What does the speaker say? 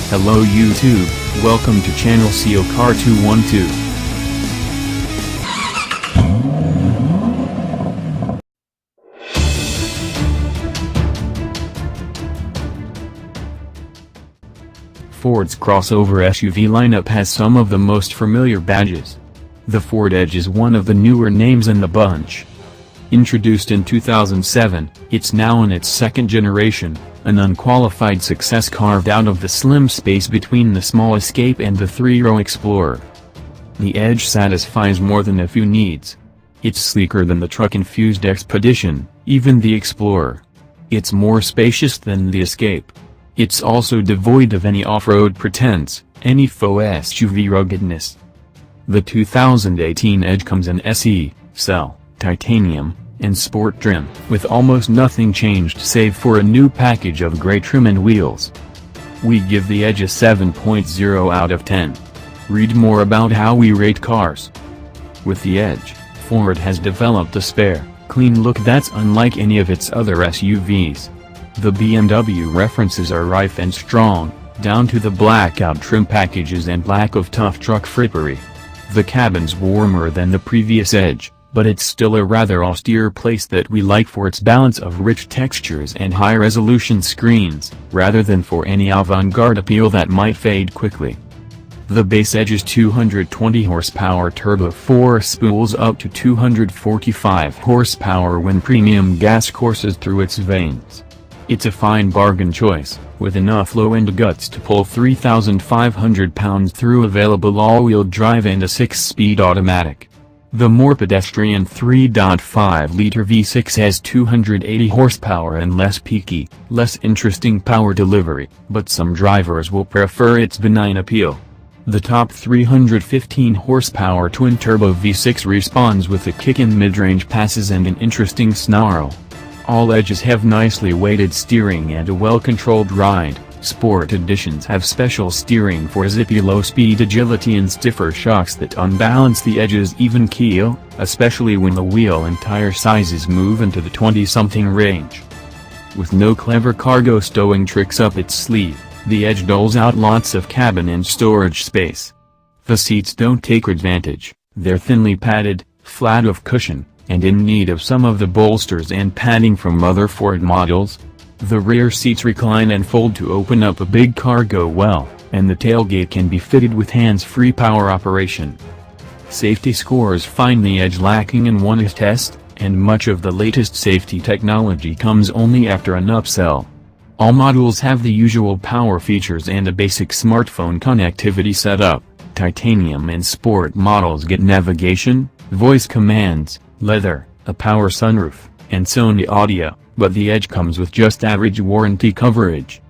Hello YouTube, welcome to channel Seal Car 212. Ford's crossover SUV lineup has some of the most familiar badges. The Ford Edge is one of the newer names in the bunch. Introduced in 2007, it's now in its second generation, an unqualified success carved out of the slim space between the small Escape and the three-row Explorer. The Edge satisfies more than a few needs. It's sleeker than the truck-infused Expedition, even the Explorer. It's more spacious than the Escape. It's also devoid of any off-road pretense, any faux-SUV ruggedness. The 2018 Edge comes in SE, Cell, Titanium, and Sport trim, with almost nothing changed save for a new package of gray trim and wheels. We give the Edge a 7.0 out of 10. Read more about how we rate cars. With the Edge, Ford has developed a spare, clean look that's unlike any of its other SUVs. The BMW references are rife and strong, down to the blackout trim packages and lack of tough truck frippery. The cabin's warmer than the previous Edge, but it's still a rather austere place that we like for its balance of rich textures and high-resolution screens, rather than for any avant-garde appeal that might fade quickly. The base Edge's 220 horsepower turbo 4 spools up to 245 horsepower when premium gas courses through its veins. It's a fine bargain choice, with enough low-end guts to pull 3,500 pounds through available all-wheel drive and a 6-speed automatic. The more pedestrian 3.5-liter V6 has 280 horsepower and less peaky, less interesting power delivery, but some drivers will prefer its benign appeal. The top 315 horsepower twin-turbo V6 responds with a kick in mid-range passes and an interesting snarl. All Edges have nicely weighted steering and a well-controlled ride. Sport editions have special steering for zippy low-speed agility and stiffer shocks that unbalance the Edge's even keel, especially when the wheel and tire sizes move into the 20-something range. With no clever cargo stowing tricks up its sleeve, the Edge doles out lots of cabin and storage space. The seats don't take advantage, they're thinly padded, flat of cushion, and in need of some of the bolsters and padding from other Ford models. The rear seats recline and fold to open up a big cargo well, and the tailgate can be fitted with hands-free power operation. Safety scores find the Edge lacking in one test, and much of the latest safety technology comes only after an upsell. All models have the usual power features and a basic smartphone connectivity setup. Titanium and Sport models get navigation, voice commands, leather, a power sunroof, and Sony audio, but the Edge comes with just average warranty coverage.